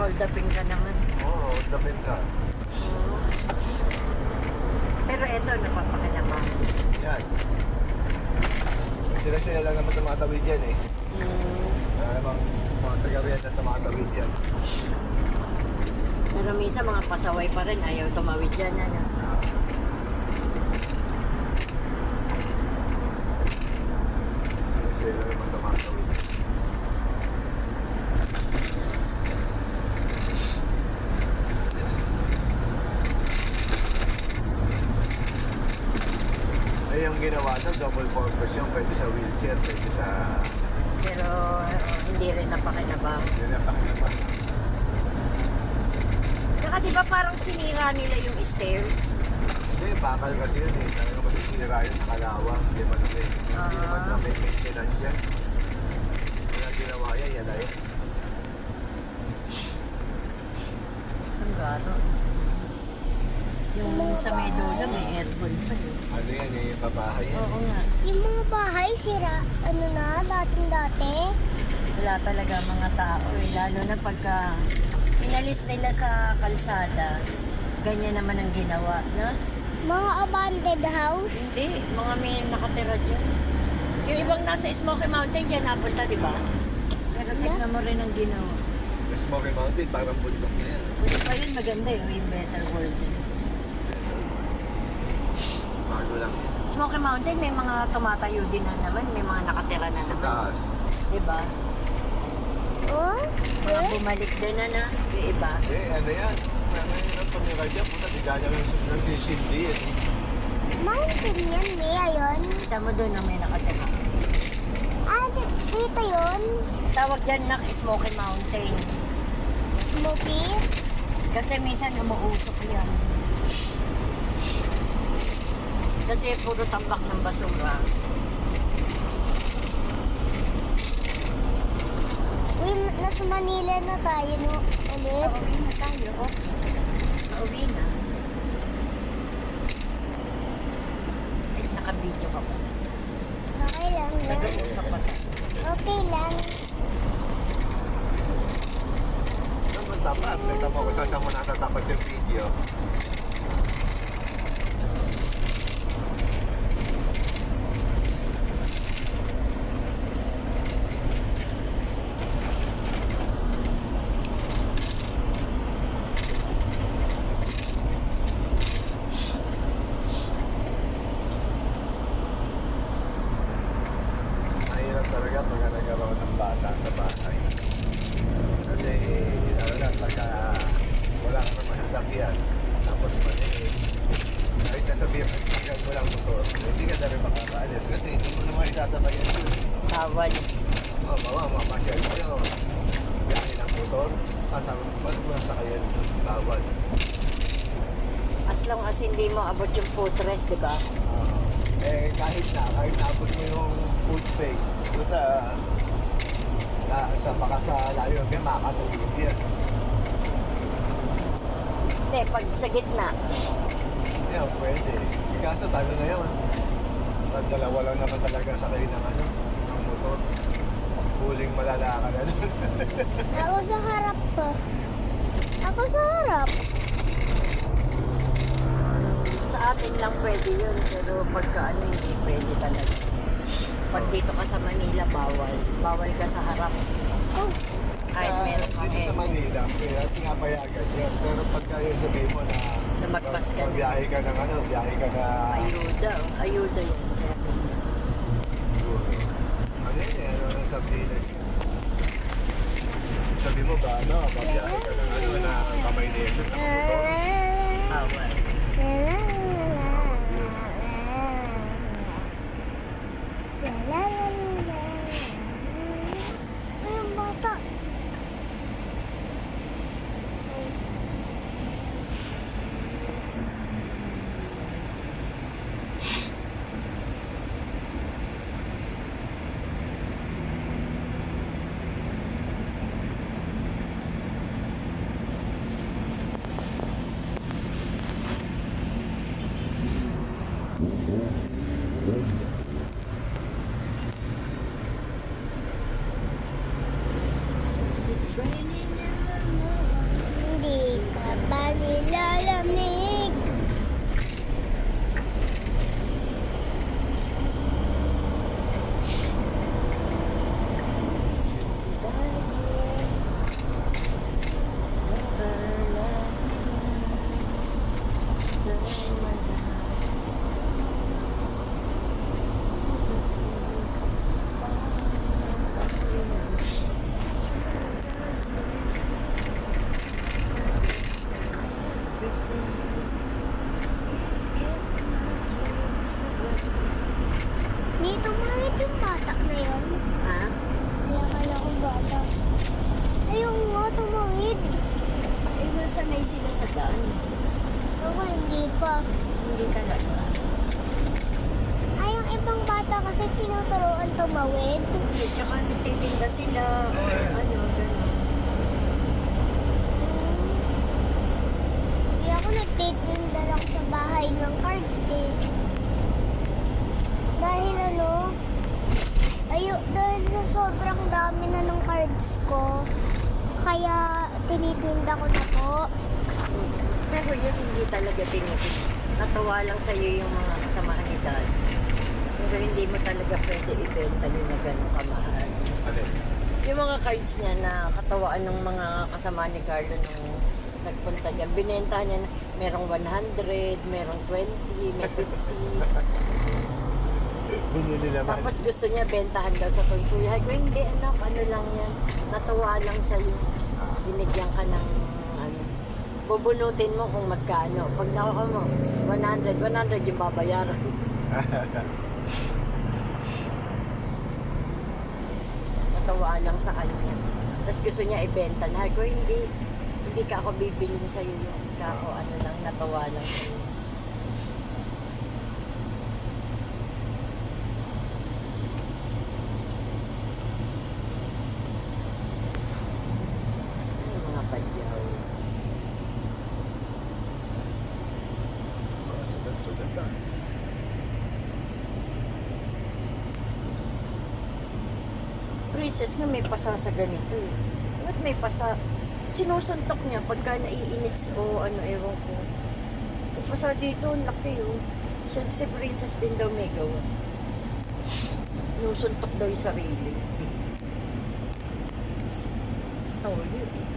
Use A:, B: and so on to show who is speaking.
A: hold upin ka naman.
B: Oo, dapat ka.
A: Oo. Pero ito, napapakinaman.
B: Yan. Sila lang naman tumatawid yan eh. Namang mga taga-riyan na tumatawid yan.
A: Pero minsan mga pasaway pa rin, ayaw tumawid dyan. Ano?
B: Sila lang naman tumatawid. Ay, yung ginawa na, double purpose yung pwede sa wheelchair, pwede sa...
A: Pero hindi rin napakinabang.
B: Yun ang pakinabang.
A: Saka diba parang sinira nila yung stairs?
B: Hindi, bakal kasi yun eh. Talagang masisira yun sa kalawang. Hindi man na may maintenance yan. Kung ang ginawa yan, yan na yun.
A: Ang gano'n. Yung sa may dulo, may aircon pa yun.
B: Ano yan, yung pabahay yan.
A: Oo nga.
C: Yung mga bahay, sira, ano na, dating-dati.
A: Wala talaga mga tao eh. Lalo na pagka inalis nila sa kalsada, ganyan naman ang ginawa, no?
C: Mga abandoned house.
A: Hindi, mga may nakatira dyan. Yung ibang nasa Smoky Mountain dyan napunta, di ba? Pero tignan mo rin ang ginawa.
B: Yung Smoky Mountain, parang bundok na yan.
A: Pwede pa yun, maganda yung Better World.
B: Bago lang yan.
A: Smoky Mountain, may mga tumatayo din na naman, may mga nakatira na
B: Sa
A: naman.
B: taas.
A: Di ba?
C: Oh,
A: Mga bumalik din na yung iba.
B: Eh, ano yan? Ano yun ang tumira dyan? Puta, di gana lang nagsisindi eh.
C: mountain yan, may ayun.
A: Kita mo doon na may nakatira.
C: Ah, dito yun.
A: Tawag dyan na Smoky Mountain.
C: Smoky.
A: Kasi minsan umuusok yan. Kasi puro tambak ng basura.
C: Uy, nasa Manila na tayo, no? Ulit.
A: Pauwi na tayo. Oh. Pauwi na. Ay, naka-video ka pa.
C: Okay lang yan.
A: Nag-uusap pa tayo.
C: Okay lang.
B: Naman tapat. Nagtapa ko saan mo natatapat yung video. Mahirap talaga pag nagkaroon ng bata sa bahay. Kasi, ano lang, pagka wala ka naman sasakyan, tapos maliit, kahit nasabihin mo, hanggang mo lang motor, hindi ka na rin makakaalis kasi hindi mo naman isasabayan yun.
A: Tawad.
B: Mamasyal kayo, gamit ng motor, kasama mo sa kayan, bawal.
A: As long as hindi mo abot yung footrest, di ba?
B: Kahit naabot mo yung food fake, puta, baka sa layo kaya makakatulog yan.
A: Hindi, pag sa gitna.
B: Yan, pwede. Kaso talo na yun. Dalawa lang naman talaga sa kayo ng ng motor. Huling malala ka na.
C: Ako sa harap po. Ako sa harap.
A: Sa atin lang pwede yun, pero pagka ano, hindi pwede talaga. Pag dito ka sa Manila, bawal. Bawal ka sa harap.
C: Oh,
A: Kahit meron kang
B: Dito sa
A: helmet.
B: Manila, kaya pinapayagan yun. Pero pagka yun sabihin mo na
A: Lumagpas ka na.
B: biyahe ka ng biyahe ka na
A: Ayuda, oh. Ayuda yun.
B: ano yun eh, ano ng Sardinas yun. Sabi mo ba, biyahe ka ng na kamay ni Jesus na motor.
A: Bawal.
C: Ayun, bata.
A: It's raining in the morning.
C: Lalamig. May tumawid yung batak na yun.
A: Ha?
C: Ay, akala ko bata. Ayun nga, tumawid.
A: Eh, nasanay sila sa daan.
C: Ako hindi pa.
A: Hindi talaga.
C: Ay, yung ibang bata kasi tinuturuan tumawid.
A: Eh, tsaka nagtitinda sila or ano, gano'n.
C: Hindi ako nagtitinda lang sa bahay ng cards eh. Dahil ano, dahil sa sobrang dami na ng cards ko, kaya tinitinda ko na po.
A: Pero yun hindi talaga tinipid. Natuwa lang sa'yo yung mga kasamahan ni Dad. Pero hindi mo talaga pwede ibenta yun na gano'ng kamahal.
B: Alin?
A: Yung mga cards niya na katawaan ng mga kasama ni Carlo nung nagpunta niya. Binenta niya na merong 100, merong 20, may 50.
B: Binili naman.
A: Tapos gusto niya bentahan daw sa konsuya. Ko hindi anak, ano lang yan. Natuwa lang sa'yo. Binigyan ka ng ano. Bubunutin mo kung magkano. Pag nakuha mo, 100 yung babayaran. Natuwa lang sa kanya. Tapos gusto niya ibenta na. Ko hindi ka ako bibilin sa'yo yun. Ka ako ano lang, natuwa lang sa'yo. Ay, mga padyaw.
B: Sugat-sugat ah.
A: Princess nga may pasa sa ganito eh. Ba't may pasa? Sinusuntok niya pagka naiinis o ano, ewan ko. May pasa dito, ang laki oh. Si Princess din daw may gawa. Sinusuntok daw yung sarili. Story yun eh.